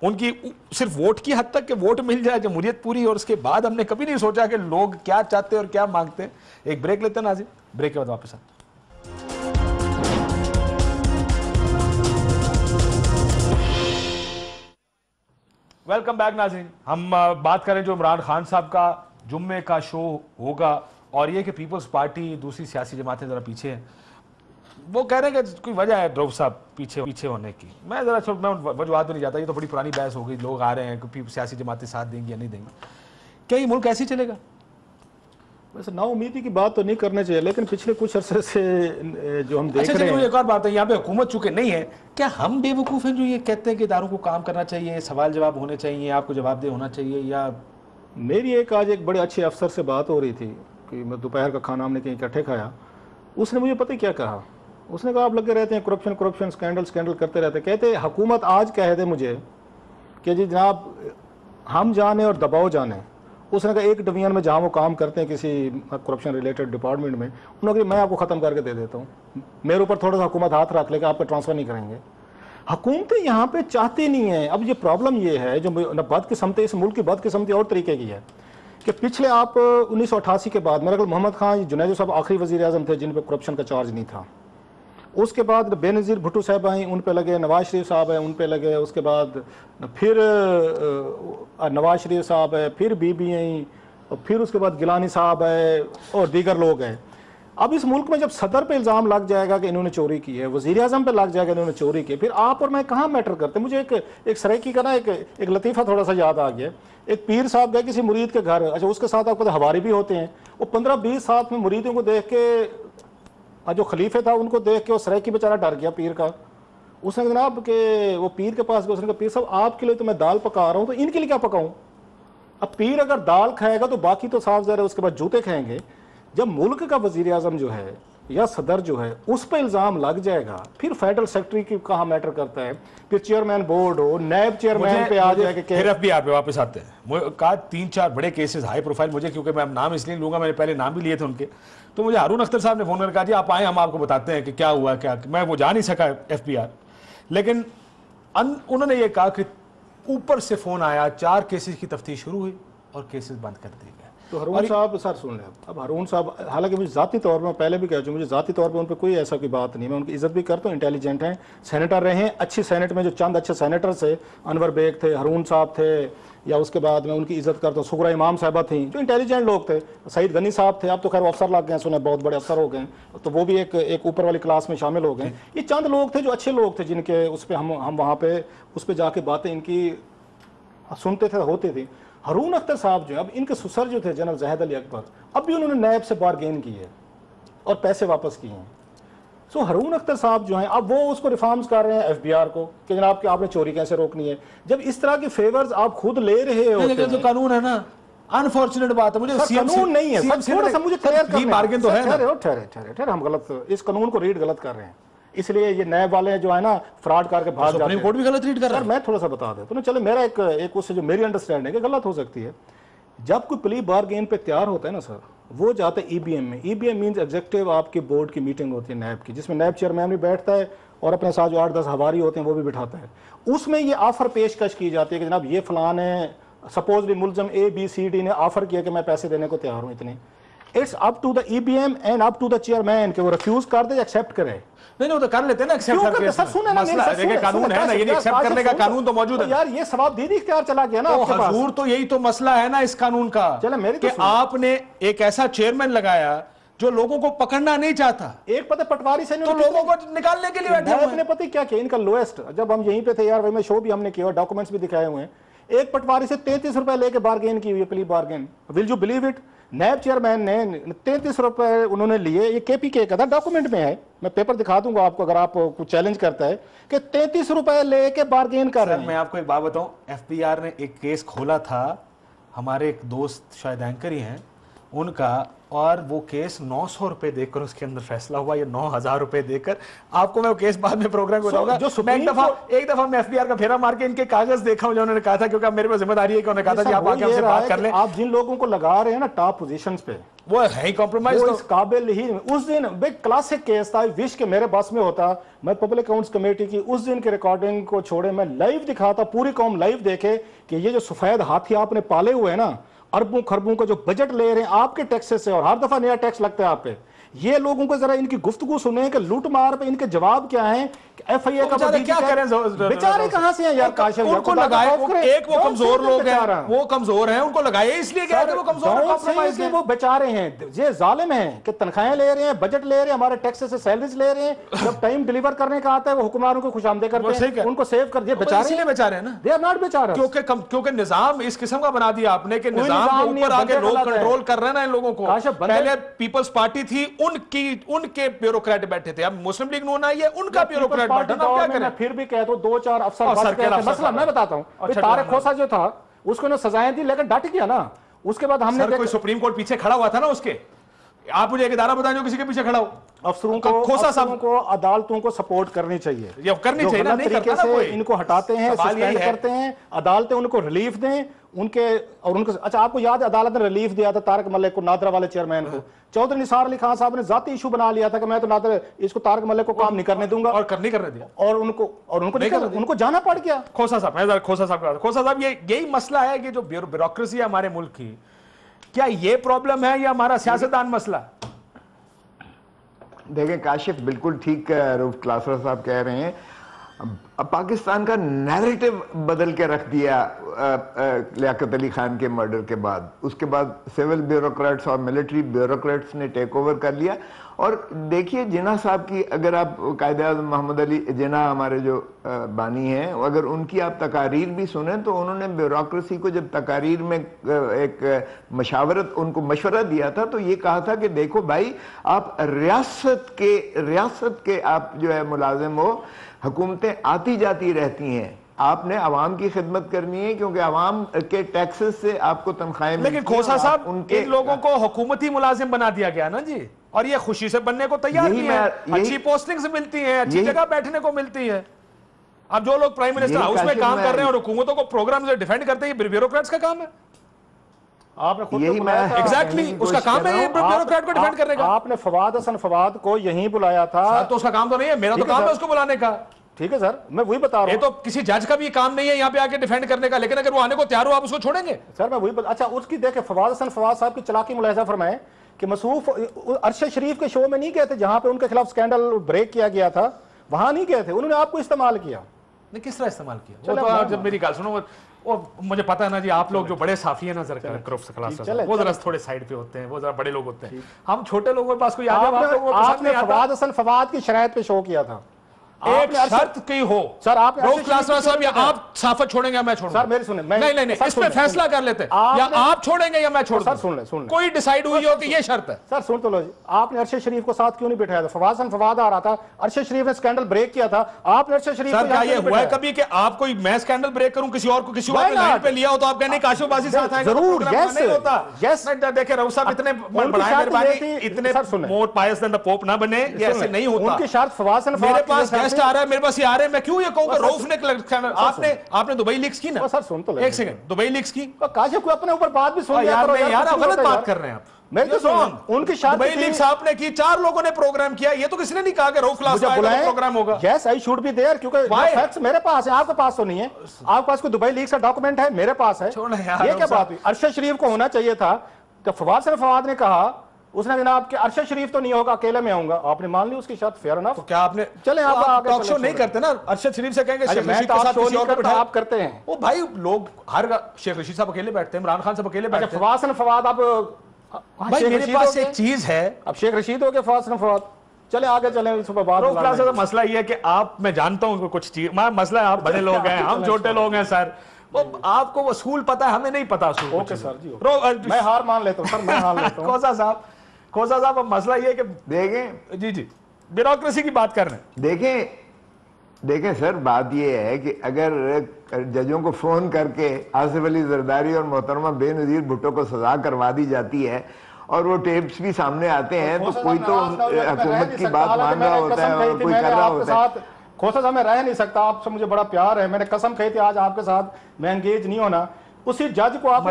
उनकी सिर्फ वोट की हद तक के वोट मिल जाए, जमहूरियत पूरी. और उसके बाद हमने कभी नहीं सोचा कि लोग क्या चाहते हैं और क्या मांगते हैं. एक ब्रेक लेते हैं नाज़रीन, ब्रेक के बाद वापस आते हैं. वेलकम बैक नाज़रीन. हम बात करें जो इमरान खान साहब का जुम्मे का शो होगा, और ये कि पीपल्स पार्टी, दूसरी सियासी जमातें ज़रा पीछे हैं. वो कह रहे हैं कि कोई वजह है ड्रोव साहब पीछे होने की. मैं वजूहत में नहीं जाता, ये तो बड़ी पुरानी बहस हो गई. लोग आ रहे हैं कि सियासी जमातें साथ देंगी या नहीं देंगी. क्या ये मुल्क ऐसे ही चलेगा? वैसे नाउमीदी की बात तो नहीं करनी चाहिए, लेकिन पिछले कुछ अरसे से जो हम देख रहे हैं. एक और बात है, यहाँ पे हुकूमत चूंकि नहीं है, क्या हम बेवकूफ़ हैं जो ये कहते हैं कि इदारों को काम करना चाहिए, सवाल जवाब होने चाहिए, आपको जवाबदेह होना चाहिए? या मेरी आज एक बड़े अच्छे अफसर से बात हो रही थी कि मैं दोपहर का खाना हमने कहीं इकट्ठे खाया. उसने मुझे पता क्या कहा? उसने कहा आप लगे रहते हैं करप्शन स्कैंडल करते रहते. कहते हुकूमत आज कह दे मुझे कि जी जनाब हम जाने और दबाव जाने. उसने कहा एक डिवीजन में जहाँ वो काम करते हैं किसी करप्शन रिलेटेड डिपार्टमेंट में, उन्होंने कहा मैं आपको ख़त्म करके दे देता हूँ, मेरे ऊपर थोड़ा सा हुकूमत हाथ रख लेगा, आपको ट्रांसफ़र नहीं करेंगे. हुकूमतें यहाँ पे चाहती नहीं है. अब ये प्रॉब्लम ये है, जो बदकिस्मती, इस मुल्क की बदकिस्मती और तरीके की है کہ پچھلے آپ 1988 کے بعد میرا خیال محمد خان جنید صاحب آخری وزیر اعظم تھے جن پہ کرپشن کا چارج نہیں تھا. اس کے بعد بے نظیر بھٹو صاحب آئیں, ان پہ لگے, نواز شریف صاحب ہیں ان پہ لگے, اس کے بعد پھر نواز شریف صاحب ہے, پھر بی بی آئیں, اور پھر اس کے بعد گیلانی صاحب ہے اور دیگر لوگ ہیں. اب اس ملک میں جب صدر پہ الزام لگ جائے گا کہ انہوں نے چوری کی ہے, وزیر اعظم پہ لگ جائے گا انہوں نے چوری کی, پھر آپ اور میں کہاں میٹر کرتے. مجھے ایک سرائکی کا نا ایک لطیفہ تھوڑا سا یاد آ گیا. ایک پیر صاحب گئے کسی مرید کے گھر, اچھا اس کے ساتھ آپ کو ہواری بھی ہوتے ہیں, وہ 15-20 ساتھ میں مریدوں کو دیکھ کے, جو خلیفہ تھا ان کو دیکھ کے وہ سرائکی بیچارہ ڈر گیا پیر کا. اس نے جناب کہ وہ پیر کے پاس گیا, اس نے کہا پیر صاحب آپ کے لیے تو میں دال پکا رہا ہوں, تو ان کے لیے کیا پکاؤں. اب پیر اگر دال کھائے گا تو باقی تو صاف ظاہر ہے اس کے بعد جوتے کھائیں گے. جب ملک کا وزیر اعظم جو ہے یا صدر جو ہے اس پہ الزام لگ جائے گا, پھر فیڈرل سیکرٹری کی کہاں میٹر کرتا ہے, پھر چیئرمین بورڈ ہو, نیب چیئرمین پہ آ جائے کہ پھر FBR پہ واپس آتے ہیں. کہا 3-4 بڑے کیسز ہائی پروفائل, مجھے کیونکہ میں نام اس لیے لوں گا, میں نے پہلے نام بھی لیے تھے ان کے, تو مجھے ہارون اختر صاحب نے فون کر کہا جی آپ آئیں ہم آپ کو بتاتے ہیں کہ کیا ہوا کیا. میں وہ جا نہیں سکا FBR, لیکن انہوں نے یہ کہا کہ اوپر سے فون آیا, 4 کیسز کی تفتیش شروع ہوئی اور کیسز بند کر دیے گئے. تو ہارون صاحب سر سن لیں, اب ہارون صاحب حالانکہ مجھے ذاتی طور پر, میں پہلے بھی کہہ چکا, مجھے ذاتی طور پہ ان پہ کوئی ایسا کوئی بات نہیں, میں ان کی عزت بھی کرتا ہوں, انٹیلیجنٹ ہیں, سینیٹر رہے ہیں, اچھی سینٹ میں جو چند اچھے سینیٹر تھے, انور بیگ تھے, ہارون صاحب تھے, یا اس کے بعد میں ان کی عزت کرتا ہوں, سغرا امام صاحبہ تھیں جو انٹیلیجنٹ لوگ تھے, سعید غنی صاحب تھے, اب تو خیر وہ افسر لگ گئے ہیں, سنے بہت بڑے افسر ہو گئے ہیں, تو وہ بھی ایک اوپر والی کلاس میں شامل ہو گئے. یہ چند لوگ تھے جو اچھے لوگ تھے جن کے اس پہ ہم وہاں پہ اس پہ جا کے باتیں ان کی سنتے تھے, ہوتے تھے. ہارون اختر صاحب جو اب ان کے سسر جو تھے جنرل زاہد علی اکبر, اب بھی انہوں نے نیب سے بارگین کی ہے اور پیسے واپس کیے ہیں. سو ہارون اختر صاحب جو ہیں اب وہ اس کو ریفارمز کر رہے ہیں FBR کو کہ جناب کہ آپ نے چوری کیسے روکنی ہے. جب اس طرح کی فیورز آپ خود لے رہے ہوتے ہیں, جو قانون ہے نا, انفارچونیٹ بات ہے, مجھے قانون نہیں ہے, تھوڑا سا مجھے کلیئر کرنا, بارگین تو ہے نا. ٹھہرے ہم غلط, اس قانون کو ریڈ غلط کر رہے ہیں, اس لیے یہ نیب والے جو ہے نا فراڈ کر کے بھاگ جاتے ہیں. سپریم کورٹ بھی غلط ریڈ کر رہا ہے. میں تھوڑا سا بتا دیں تو چلے میرا ایک اس سے جو میری انڈرسٹینڈنگ ہے غلط ہو سکتی ہے. جب کوئی پلی بارگین پہ تیار ہوتا ہے نا سر, وہ جاتا ہے EBM میں. EBM مینز ایگزیکٹو آپ کی بورڈ کی میٹنگ ہوتی ہے نیب کی, جس میں نیب چیئرمین بھی بیٹھتا ہے اور اپنے ساتھ جو 8-10 ہواری ہوتے ہیں وہ بھی بٹھاتا ہے. اس میں یہ آفر پیشکش کی جاتی ہے کہ جناب یہ فلان ہے, سپوزلی ملزم ABCD نے آفر کیا کہ میں پیسے دینے کو تیار ہوں اتنے. It's up to the EBM and up to the chairman کہ وہ ریفیوز کر دے یا ایکسیپٹ کرے. نہیں وہ تو کر لیتے ہیں نا ایکسیپٹ کر کے, سر سنیں نا, مسئلہ ہے کہ قانون ہے نا, یہ ایکسیپٹ کرنے کا قانون تو موجود ہے یار. یہ ثواب دیدی اختیار چلا گیا نا آپ کے پاس. حضور تو یہی تو مسئلہ ہے نا اس قانون کا, کہ آپ نے ایک ایسا چیئرمین لگایا جو لوگوں کو پکڑنا نہیں چاہتا. ایک پتہ پٹواری سے تو لوگوں کو نکالنے کے لیے بیٹھے ہوئے ہیں. نے پتہ کیا کیا ان کا لویسٹ, جب ہم یہیں پہ تھے یار میں شو بھی ہم نے کیا, ڈاکومنٹس بھی دکھائے ہوئے ہیں, ایک پٹواری سے 33 روپے لے کے بارگین کی ہوئی ہے, پلی bargain. Will you believe it, NAB chairman نے 33 روپے انہوں نے لیے, یہ KPK کا تھا, ڈاکومنٹ میں ہے, میں پیپر دکھا دوں گا آپ کو اگر آپ کو چیلنج کرتا ہے, کہ 33 روپے لے کے بارگین کر رہے ہیں. میں آپ کو ایک بات بتاؤں, FBR نے ایک کیس کھولا تھا, ہمارے ایک دوست شاید اینکر ہی ہیں ان کا, اور وہ کیس 900 روپے دے کر اس کے اندر فیصلہ ہوا, یا 9000 روپے دے کر. آپ کو میں وہ کیس بعد میں پروگرام کو بتاؤں گا. میں ایک دفعہ میں FBR کا پھیرا مار کے ان کے کاغذ دیکھا ہوں جو انہوں نے کہا تھا, کیونکہ اب میرے پہ ذمہ داری ہے کہ انہوں نے کہا تھا کہ آپ آ کے ہم سے بات کر لیں. آپ جن لوگوں کو لگا رہے ہیں نا ٹاپ پوزیشنز پہ, وہ ہے ہی کمپرومائز, وہ اس قابل ہی. اس دن ایک کلاسک کیس تھا, وش کے میرے بس میں ہوتا, میں پبلک اکاؤنٹس کمیٹی کی اس دن کی ریکارڈنگ کو چھوڑے میں لائیو دکھاتا, پوری قوم لائیو دیکھے کہ یہ جو سفید ہاتھی آپ نے پالے ہوئے ہیں نا, اربوں خربوں کا جو بجٹ لے رہے ہیں آپ کے ٹیکسز سے, اور ہر دفعہ نیا ٹیکس لگتا ہے آپ پہ, یہ لوگوں کو ذرا ان کی گفتگو سنیں کہ لوٹ مار پہ ان کے جواب کیا ہیں. FIA کا کیا کریں, بیچارے کہاں سے ہیں یار, کاشف ان کو لگائے, ایک وہ کمزور لوگ ہیں, وہ کمزور ہیں, ان کو لگائے اس لیے کہ وہ کمزور ہیں, وہ بیچارے ہیں, یہ ظالم ہیں کہ تنخواہیں لے رہے ہیں, بجٹ لے رہے ہیں, ہمارے ٹیکس سے سیلریز لے رہے ہیں, جب ٹائم ڈیلیور کرنے کا آتا ہے وہ حکمرانوں کو خوشامدیں کرتے ہیں, ان کو سیو کر دیا. بیچارے ہیں نا, دے آر ناٹ بیچارے, کیونکہ نظام اس قسم کا بنا دیا آپ نے کہ نظام کے اوپر آگے لوگ کنٹرول کر رہے ہیں نا ان لوگوں کو. پہلے پیپلز پارٹی تھی, ان کے بیوروکریٹ بیٹھے تھے, اب مسلم لیگ نون آئی ہے, ان کا بیوروکریٹ بیٹھا. کیا کریں, پھر بھی کہہ دو 2-4 افسر بچ گئے تھے. مسئلہ میں بتاتا ہوں, طارق کھوسا جو تھا اس کو سزائیں دی لیکن ڈٹ گیا نا. اس کے بعد ہم نے کوئی سپریم کورٹ پیچھے کھڑا ہوا تھا نا اس کے, آپ مجھے ایک ادارہ بتائیں جو کسی کے پیچھے کھڑا ہو. افسروں کو عدالتوں کو سپورٹ کرنی چاہیے, ان کو ہٹاتے ہیں, سسپینڈ کرتے ہیں, عدالتیں ان کو ریلیف دیں ان کے. اور ان کو اچھا آپ کو یاد ہے عدالت نے ریلیف دیا تھا طارق ملک کو, نادرا والے چیئرمین کو. چودھری نثار علی خان صاحب نے ذاتی ایشو بنا لیا تھا کہ میں تو نادر اس کو طارق ملک کو کام نہیں کرنے دوں گا, اور کرنے کرنے دیا, اور ان کو جانا پڑ گیا. کھوسا صاحب یہی مسئلہ ہے کہ جو بیوروکریسی ہے ہمارے ملک کی, کیا یہ پرابلم ہے یا ہمارا سیاستدان مسئلہ؟ دیکھیں کاشف بالکل ٹھیک روف کلاسرا صاحب کہہ رہے ہیں. اب پاکستان کا نیریٹو بدل کے رکھ دیا لیاقت علی خان کے مرڈر کے بعد. اس کے بعد سول بیوروکریٹس اور ملٹری بیوروکریٹس نے ٹیک اوور کر لیا. اور دیکھیے جناح صاحب کی اگر آپ قائد اعظم محمد علی جناح ہمارے جو بانی ہیں اگر ان کی آپ تقاریر بھی سنیں تو انہوں نے بیوروکریسی کو جب تقاریر میں ایک مشاورت ان کو مشورہ دیا تھا تو یہ کہا تھا کہ دیکھو بھائی آپ ریاست کے آپ جو ہے ملازم ہو, حکومتیں آتی جاتی رہتی ہیں, آپ نے عوام کی خدمت کرنی ہے کیونکہ عوام کے ٹیکسز سے آپ کو تنخواہیں ملتی ہیں. لیکن کھوسا صاحب ان لوگوں کو حکومتی ملازم بنا دیا گیا نا جی, اور یہ خوشی سے بننے کو تیار نہیں ہے. اچھی پوسٹنگ سے ملتی ہیں, اچھی جگہ بیٹھنے کو ملتی ہے. اب جو لوگ پرائم منسٹر ہاؤس میں کام کر رہے ہیں اور حکومتوں کو پروگرام سے ڈیفینڈ کرتے ہیں, یہ بیوروکریٹس کا کام ہے. آپ نے خود تو بلایا تھا. ایگزیکٹلی اس کا کام ہے یہ بیوروکریٹ کو ڈیفینڈ کرنے کا. آپ نے فواد حسن فواد کو یہیں بلایا تھا. تو اس کا کام تو نہیں ہے, میرا تو کام ہے اس کو بلانے کا. ٹھیک ہے سر, میں وہی بتا رہا ہوں. یہ تو کسی جج کا بھی کام نہیں ہے یہاں پہ آ کے ڈیفینڈ کرنے کا, لیکن اگر وہ آنے کو تیار ہو آپ اس کو چھوڑیں گے؟ سر میں وہی اچھا اس کی دیکھیں فواد حسن فواد صاحب کی چلاکی ملاحظہ فرمائیں کہ مصروف ارشد شریف کے شو میں نہیں گئے تھے جہاں پہ ان کے خلاف سکینڈل بریک کیا گیا تھا, وہاں نہیں گئے تھے, انہوں نے آپ کو استعمال کیا. نہیں کس طرح استعمال کیا؟ وہ تو جب میری گال سنو, وہ مجھے پتا ہے نا جی, آپ لوگ جو بڑے صافی ہیں نا وہ ذرا تھوڑے سائڈ پہ ہوتے ہیں, وہ ذرا بڑے لوگ ہوتے ہیں, ہم چھوٹے لوگوں کے پاس کوئی آپ نے فواد حسن فواد کی شرائط پہ شو کیا تھا. ایک شرط کی ہو سر, آپ روف کلاسرا صاحب, یا آپ صافت چھوڑیں گے یا میں چھوڑوں گا؟ سر میری سنیں, نہیں اس پہ فیصلہ کر لیتے ہیں, یا آپ چھوڑیں گے یا میں چھوڑوں گا. سر سن لیں, کوئی ڈیسائیڈ ہوئی ہو کہ یہ شرط ہے. سر سن تو لو جی, آپ نے ارشد شریف کو ساتھ کیوں نہیں بٹھایا تھا؟ فواد حسن فواد آ رہا تھا, ارشد شریف نے سکینڈل بریک کیا تھا, آپ نے ارشد شریف کو کیا یہ ہوا ہے کبھی کہ آپ کوئی میں سکینڈل بریک کروں کسی اور کو کسی اور لائن پہ لیا ہو تو آپ کہنے کاشف عباسی ساتھ آئیں گے؟ ضرور, نہیں ہوتا. دیکھیں روف صاحب اتنے بڑھائیں مہربانی, اتنے مور پائس دین دی پوپ نہ بنے, یہ ایسے نہیں ہوتا. ان کی شرط فواد حسن فواد میرے پاس گیسٹ آ رہا ہے, میرے پاس یہ آ رہے ہیں, میں کیوں یہ کہوں کہ روف نے آپ نے دبئی لیکس کی نا. سر سن تو لیں, ایک سیکنڈ, دبئی لیکس کی. کاشف کو اپنے اوپر بات بھی سن لیا کرو یار, غلط بات کر رہے ہیں آپ. میں تو سن, ان کی شرط دبئی لیکس آپ نے کی, 4 لوگوں نے پروگرام کیا, یہ تو کسی نے نہیں کہا کہ روف کلاس کا پروگرام ہوگا. یس آئی شوڈ بی دیئر, کیونکہ فیکٹس میرے پاس ہیں, آپ کے پاس تو نہیں ہے. آپ کے پاس کوئی دبئی لیکس کا ڈاکومنٹ ہے؟ میرے پاس ہے. یہ کیا بات ہوئی؟ ارشد شریف کو ہونا چاہیے تھا کہ فواد حسن فواد نے کہا, اس نے جناب کہ ارشد شریف تو نہیں ہوگا, اکیلے میں آؤں گا. آپ نے مان لی اس کی شرط, فیئر انف. تو کیا آپ نے چلیں آپ ٹاک شو نہیں کرتے نا, ارشد شریف سے کہیں گے شیخ رشید کے ساتھ کسی اور کو بٹھائیں, آپ کرتے ہیں. وہ بھائی لوگ ہر شیخ رشید صاحب اکیلے بیٹھتے ہیں, عمران خان صاحب اکیلے بیٹھتے ہیں. فواد حسن فواد اب بھائی میرے پاس ایک چیز ہے, اب شیخ رشید ہو گیا فواد حسن فواد. چلے آگے چلیں, اس پر بات. مسئلہ یہ ہے کہ آپ, میں جانتا ہوں کچھ چیز, مسئلہ ہے آپ بڑے لوگ ہیں, ہم چھوٹے لوگ ہیں سر, آپ کو اصول پتا ہے, ہمیں نہیں پتا اصول. اوکے سر جی, میں ہار مان لیتا ہوں سر, میں ہار لیتا ہوں. کھوسا صاحب اب مسئلہ یہ ہے کہ دیکھیں جی بیوروکریسی کی بات کر رہے ہیں. دیکھیں سر, بات یہ ہے کہ اگر ججوں کو فون کر کے آصف علی زرداری اور محترمہ بے نظیر بھٹو کو سزا کروا دی جاتی ہے اور وہ ٹیپس بھی سامنے آتے ہیں, تو کوئی تو حکومت کی بات مان رہا ہوتا ہے اور کوئی کر رہا ہوتا ہے. کھوسا صاحب میں رہ نہیں سکتا, آپ سے مجھے بڑا پیار ہے, میں نے قسم کہی تھی آج آپ کے ساتھ میں انگیج نہیں ہونا. اسی جج کو آپ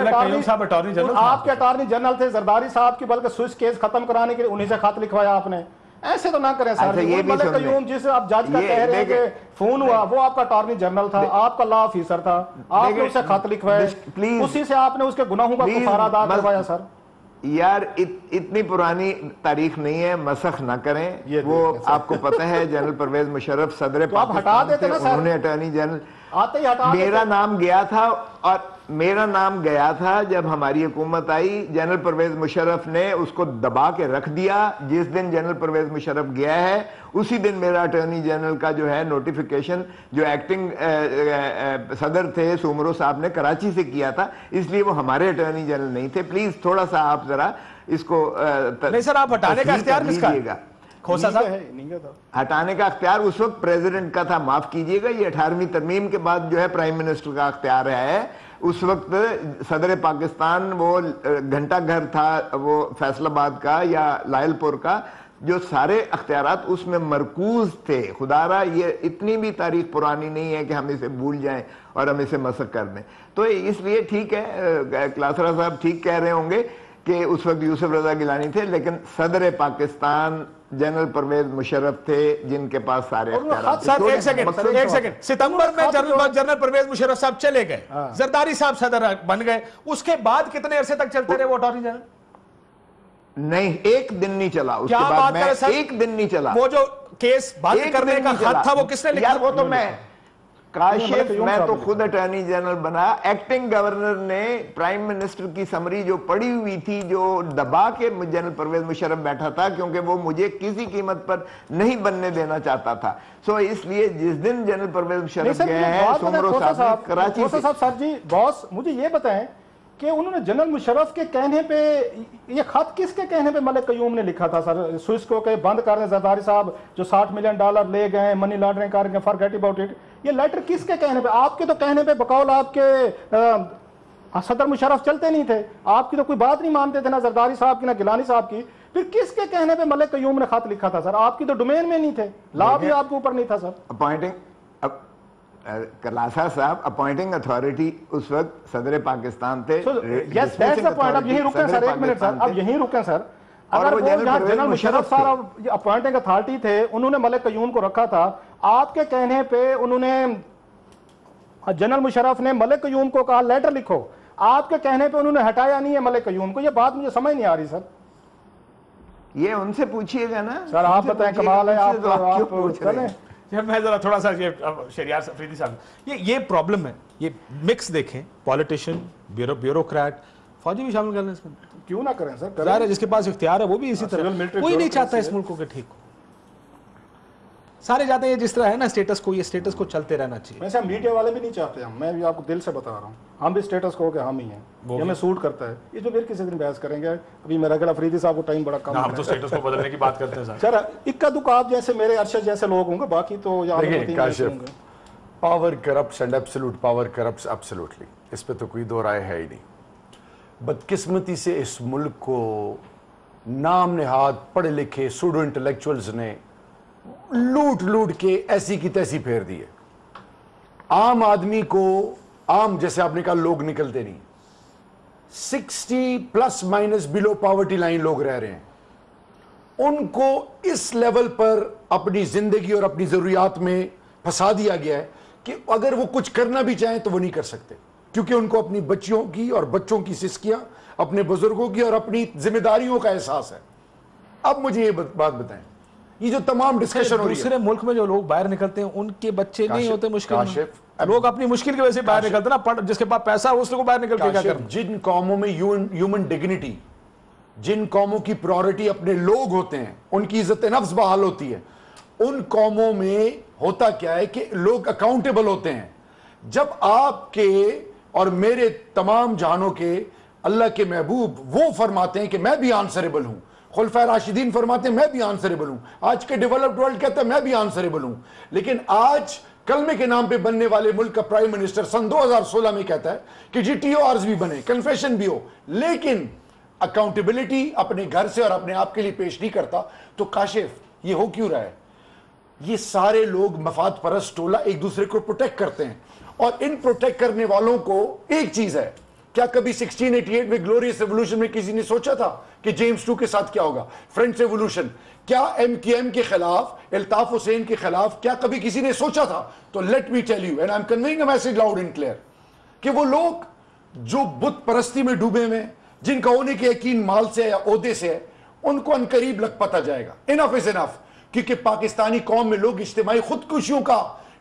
کے اٹارنی جنرل تھے زرداری صاحب کی, بلکہ سوئس کیس ختم کرانے کے لیے انہیں سے خط لکھوایا آپ نے. ایسے تو نہ کریں سر. ملک قیوم جس آپ جج کا کہہ رہے ہیں کہ فون ہوا, وہ آپ کا اٹارنی جنرل تھا, آپ کا لا آفیسر تھا, آپ نے اسے خط لکھوائے, اسی سے آپ نے اس کے گناہوں کا کفارہ ادا کروایا. سر یار اتنی پرانی تاریخ نہیں ہے, مسخ نہ کریں. وہ آپ کو پتہ ہے جنرل پرویز مشرف صدر پاکستان تھے, انہوں نے اٹارنی جنرل, میرا نام گیا تھا, اور میرا نام گیا تھا جب ہماری حکومت آئی. جنرل پرویز مشرف نے اس کو دبا کے رکھ دیا. جس دن جنرل پرویز مشرف گیا ہے اسی دن میرا اٹارنی جنرل کا جو ہے نوٹیفیکیشن جو ایکٹنگ صدر تھے سومرو صاحب نے کراچی سے کیا تھا, اس لیے وہ ہمارے اٹارنی جنرل نہیں تھے. پلیز تھوڑا سا آپ ذرا اس کو نہیں سر, آپ ہٹانے کا اختیار کس کا ہے؟ ہٹانے کا اختیار اس وقت پریزیڈنٹ کا تھا, معاف کیجئے گا, یہ 18ویں ترمیم کے بعد جو ہے پرائم منسٹر کا اختیار ہے. اس وقت صدر پاکستان وہ گھنٹہ گھر تھا, وہ فیصل آباد کا یا لائل پور کا, جو سارے اختیارات اس میں مرکوز تھے. خدا را یہ اتنی بھی تاریخ پرانی نہیں ہے کہ ہم اسے بھول جائیں اور ہم اسے مسخ کر دیں. تو اس لیے ٹھیک ہے, کلاسرا صاحب ٹھیک کہہ رہے ہوں گے کہ اس وقت یوسف رضا گیلانی تھے, لیکن صدر پاکستان जनरल परवेज मुशर्रफ थे जिनके पास सारे इख्तियारात थे। सर एक सेकंड, सितंबर में जनरल परवेज मुशर्रफ साहब चले गए, जरदारी साहब सदर बन गए, उसके बाद कितने अरसे तक चलते रहे वो अटॉर्नी जनरल? नहीं, एक दिन नहीं चला, उसके क्या बाद बात मैं कर सर? एक दिन नहीं चला। वो जो केस बंद एक करने दिन का नहीं खत चला। था वो किसने लिखा? यार वो तो मैं काशिफ, मैं तो खुद अटॉर्नी जनरल बना, एक्टिंग गवर्नर ने प्राइम मिनिस्टर की समरी जो पड़ी हुई थी, जो दबा के जनरल परवेज मुशर्रफ बैठा था, क्योंकि वो मुझे किसी कीमत पर नहीं बनने देना चाहता था। सो इसलिए जिस दिन जनरल परवेज मुशर्रफ गए हैं सुमरो साहब कराची से। सर जी बॉस मुझे ये बताएं कि उन्होंने जनरल मुशर्रफ के कहने पे, ये खत किसके कहने पे मलिक कयूम ने लिखा था सर? स्विस को के बंद कर दें, जरदारी साहब जो $60 मिलियन ले गए, मनी लॉन्ड्रिंग कर गए, फॉरगेट अबाउट इट। ये लेटर किसके कहने पे? आपके तो कहने पे बकौल आपके सदर मुशर्रफ चलते नहीं थे, आपकी तो कोई बात नहीं मानते थे, ना जरदारी साहब की ना गिलानी साहब की। फिर किसके कहने पे मलिक कयूम ने खत लिखा था सर? आपकी तो डोमेन में नहीं थे, ला भी आपके ऊपर नहीं था सर। अपॉइंटिंग कलासा साहब अपॉइंटिंग अथॉरिटी उस वक्त सदर पाकिस्तान थे। Yes that's the point. अब यहीं रुकें सर, एक मिनट सर, अब यहीं रुकें सर। अगर वो जनरल मुशर्रफ साहब अपॉइंटिंग अथॉरिटी थे, उन्होंने मलिक कयूम को रखा था, आपके कहने पे उन्होंने जनरल मुशर्रफ ने मलिक कयूम को कहा लेटर लिखो, आपके कहने पे उन्होंने हटाया नहीं है मलिक कयूम को। ये बात मुझे समझ नहीं आ रही सर। ये उनसे पूछिएगा ना सर, आप बताएं, कमाल है, आप पूछ रहे हैं। मैं जरा थोड़ा सा ये शहरियार अफरीदी साहब, ये प्रॉब्लम है, ये मिक्स देखें, पॉलिटिशियन, ब्यूरोक्रेट, फौजी भी शामिल कर लें इसमें, क्यों ना करें सर? ज़ाहिर है जिसके पास इख्तियार है वो भी इसी तरह, कोई नहीं चाहता इस मुल्क को कि ठीक हो, सारे चाहते हैं जिस तरह है ना स्टेटस को, ये स्टेटस को चलते रहना चाहिए। वैसे मीडिया वाले भी नहीं चाहते, मैं भी आपको दिल से बता रहा हूँ, हम भी स्टेटस को के हम ही हैं, ये हमें सूट करता है। ये जो फिर किसी दिन बहस करेंगे, अभी मेरा ख्याल अफरीदी साहब को टाइम बड़ा कम है। हम तो स्टेटस को बदलने की बात करते हैं सर। इक्का दुक्का आप जैसे मेरे अरशद जैसे लोग होंगे, बाकी तो power corrupts and absolute power corrupts absolutely, इस पे तो कोई दो राय है ही नहीं। बदकिस्मती से इस मुल्क को नाम नेहाद पढ़े लिखे सूडो इंटेलेक्चुअल्स ने लूट लूट के ऐसी की तैसी फेर दी है। आम आदमी को, आम जैसे आपने कहा लोग निकलते नहीं, 60 plus minus below poverty line लोग रह रहे हैं, उनको इस लेवल पर अपनी जिंदगी और अपनी जरूरियात में फंसा दिया गया है कि अगर वो कुछ करना भी चाहें तो वो नहीं कर सकते, क्योंकि उनको अपनी बच्चियों की और बच्चों की सिस्कियां, अपने बुजुर्गों की और अपनी जिम्मेदारियों का एहसास है। अब मुझे ये बात बताएं, ये जो तमाम डिस्कशन हो रही है, दूसरे मुल्क में जो लोग बाहर निकलते हैं उनके बच्चे नहीं होते मुश्किल में, लोग अपनी मुश्किल की वजह से बाहर निकलते ना, जिसके पास पैसा है उसको बाहर निकल के क्या करना। जिन कौमों में ह्यूमन डिग्निटी, जिन कौमों की प्रायोरिटी अपने लोग होते हैं, उनकी इज्जत नफ्स बहाल होती है, उन कौमों में होता क्या है कि लोग अकाउंटेबल होते हैं। जब आपके और मेरे तमाम जहानों के अल्लाह के महबूब वो फरमाते हैं कि मैं भी आंसरेबल हूं, खुलफा राशिदीन फरमाते हैं मैं भी आंसरेबल हूं, आज के डेवलप्ड वर्ल्ड कहता है मैं भी आंसरेबल हूं, लेकिन आज कलमे के नाम पे बनने वाले मुल्क का प्राइम मिनिस्टर सन 2016 में कहता है कि GTORs भी बने, कन्फेशन भी हो, लेकिन अकाउंटेबिलिटी अपने घर से और अपने आप के लिए पेश नहीं करता। तो काशिफ ये हो क्यों रहा है? ये सारे लोग मफाद परस्त टोला एक दूसरे को प्रोटेक्ट करते हैं, और इन प्रोटेक्ट करने वालों को एक चीज है, क्या कभी 1688 में ग्लोरियस रेवोल्यूशन में किसी ने सोचा था कि जेम्स 2 के साथ क्या होगा? फ्रेंच रेवोल्यूशन, क्या MKM के खिलाफ, अल्ताफ हुसैन के खिलाफ क्या कभी किसी ने सोचा था? तो let me tell you and I am conveying a message loud and clear कि वो लोग जो बुत परस्ती में डूबे हुए, जिनका होने के यकीन माल से या ओहदे से है, उनको अनकरीब लग पता जाएगा। इनफ इज इनफ, क्योंकि पाकिस्तानी कौम में लोग इज्तिमाई खुदकुशियों का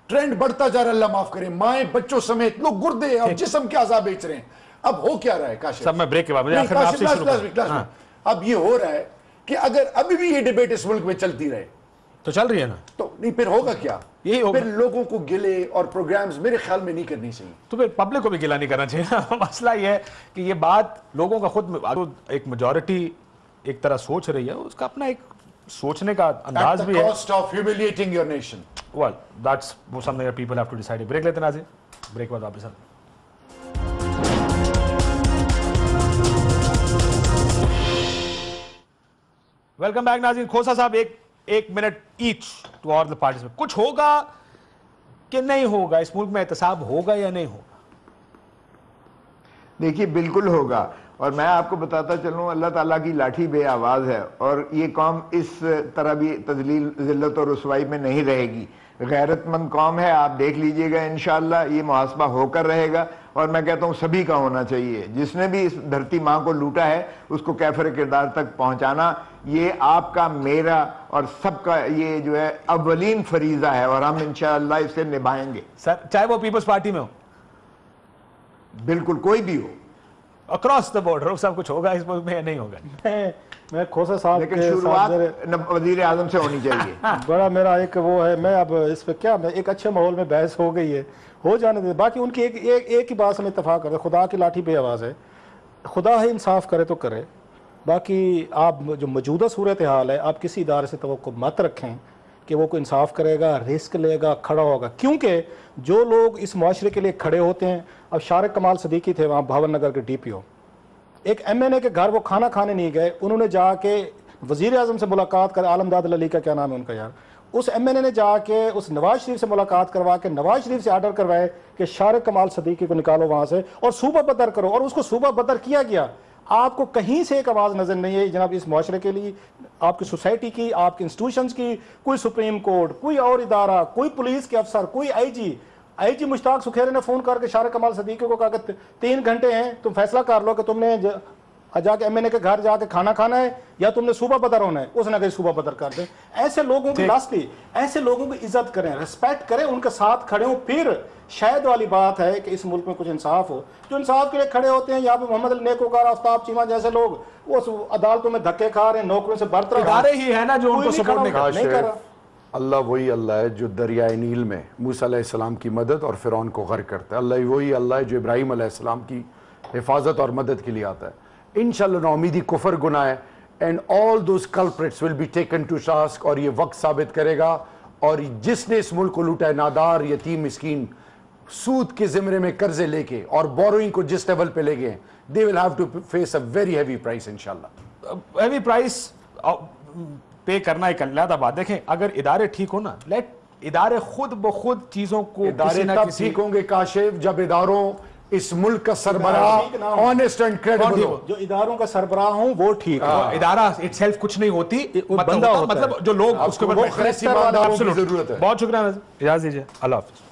ट्रेंड बढ़ता जा रहा है, अल्लाह माफ करे, माए बच्चों समेत लोग गुर्दे और जिस्म के आज़ाब बेच रहे हैं। अब हो क्या रहा है काशिफ? सब मैं ब्रेक के बाद मुझे आखिर में आपसे शुरू करूं। अब ये हो रहा है कि अगर अभी भी ये डिबेट इस मुल्क में चलती रहे तो चल रही है ना, तो नहीं फिर होगा क्या? यही होगा, फिर लोगों को गिले और प्रोग्राम्स मेरे ख्याल में नहीं करनी चाहिए, तो फिर पब्लिक को भी गिला नहीं करना चाहिए ना। मसला ये है कि ये बात लोगों का खुद एक मेजॉरिटी एक तरह सोच रही है, उसका अपना एक सोचने का अंदाज भी है। Cost of humiliating your nation, well that's something that people have to decide. Break लेते हैं नाज़रीन, ब्रेक के बाद वापस आते हैं। वेलकम बैक नाज़रीन। खोसा साहब एक minute each to all the participant, कुछ होगा कि नहीं होगा इस मुल्क में? एहतसाब होगा या नहीं होगा? देखिए बिल्कुल होगा, اور میں آپ کو بتاتا چلوں اللہ تعالیٰ کی لاٹھی بے آواز ہے اور یہ قوم اس طرح بھی تذلیل ذلت اور رسوائی میں نہیں رہے گی. غیرت مند قوم ہے, آپ دیکھ لیجئے گا انشاءاللہ یہ محاسبہ ہو کر رہے گا. اور میں کہتا ہوں سبھی کا ہونا چاہیے, جس نے بھی اس دھرتی ماں کو لوٹا ہے اس کو کیفر کردار تک پہنچانا یہ آپ کا, میرا اور سب کا یہ جو ہے اولین فریضہ ہے اور ہم انشاءاللہ اسے نبھائیں گے. سر چاہے وہ پیپلز پارٹی میں ہو, بالکل کوئی بھی ہو, اکراس دا بورڈر سب کچھ ہوگا اس ملک میں یا نہیں ہوگا؟ میں کھوسا صاحب لیکن شروعات وزیر اعظم سے ہونی چاہیے. بڑا میرا ایک وہ ہے, میں اب اس پہ کیا, میں ایک اچھے ماحول میں بحث ہو گئی ہے, ہو جانے دے. باقی ان کی ایک ہی بات سے میں اتفاق کرتے, خدا کی لاٹھی بے آواز ہے, خدا ہے انصاف کرے تو کرے. باقی آپ جو موجودہ صورتحال ہے آپ کسی ادارے سے توقع مت رکھیں کہ وہ کوئی انصاف کرے گا, رسک لے گا, کھڑا ہوگا, کیونکہ جو لوگ اس معاشرے کے لیے کھڑے ہوتے ہیں, اب شارق کمال صدیقی تھے وہاں بھاون نگر کے ڈی پی او, ایک ایم این اے کے گھر وہ کھانا کھانے نہیں گئے, انہوں نے جا کے وزیر اعظم سے ملاقات کر, عالم داد علی کا کیا نام ہے ان کا یار, اس ایم این اے نے جا کے اس نواز شریف سے ملاقات کروا کے نواز شریف سے آرڈر کروائے کہ شارق کمال صدیقی کو نکالو وہاں سے اور صوبہ بدر کرو, اور اس کو صوبہ بدر کیا گیا. آپ کو کہیں سے ایک آواز نظر نہیں ہے جناب اس معاشرے کے لیے, آپ کی سوسائٹی کی, آپ کے انسٹیٹیوشنز کی, کوئی سپریم کورٹ, کوئی اور ادارہ, کوئی پولیس کے افسر, کوئی آئی جی مشتاق سکھیرے نے فون کر کے شارق کمال صدیقی کو کہا کہ 3 گھنٹے ہیں, تم فیصلہ کر لو کہ تم نے جا کے ایم این اے کے گھر جا کے کھانا کھانا ہے یا تم نے صوبہ بدر ہونا ہے. اس نے کہا صوبہ بدر کر دیں. ایسے لوگوں کی لاسٹلی ایسے لوگوں کی عزت کریں, رسپیکٹ کریں, ان کے ساتھ کھڑے ہوں. پھر شاید والی بات ہے کہ اس ملک میں کچھ انصاف ہو. جو انصاف کے لیے کھڑے ہوتے ہیں یہاں پہ محمد علی نیکوکار, آفتاب چیمہ جیسے لوگ وہ عدالتوں میں دھکے کھا رہے ہیں, نوکریوں سے برطرف, ادارے ہی ہے نا جو ان کو سپورٹ نہیں کر رہا. اللہ وہی اللہ ہے جو دریائے نیل میں موسیٰ علیہ السلام کی مدد اور فرعون کو غرق کرتا ہے. اللہ وہی اللہ ہے جو ابراہیم علیہ السلام کی حفاظت اور مدد کے لیے آتا ہے. انشاءاللہ ناامیدی کفر گناہ ہے, and all those culprits will be taken to task, اور یہ وقت ثابت کرے گا. اور جس نے اس ملک کو لوٹا ہے, نادار, یتیم, مسکین, سود کے زمرے میں قرضے لے کے اور بوروئنگ کو جس لیول پہ لے گئے, they will have to face a very heavy price انشاءاللہ. ہیوی پرائس پے کرنا ایک علیحدہ بات. دیکھیں اگر ادارے ٹھیک ہو نا, لیٹ ادارے خود بخود چیزوں کو, ادارے تب ٹھیک ہوں گے کاشف جب اداروں اس ملک کا سربراہ آنیسٹ اینڈ کریڈیبل ہو. جو اداروں کا سربراہ ہوں وہ ٹھیک ہو. ادارہ اٹ سیلف کچھ نہیں ہوتی, بندہ ہوتا ہے. مطلب جو لوگ اس کے اوپر ضرورت ہے. بہت شکریہ, اجازت دیجیے, اللہ حافظ.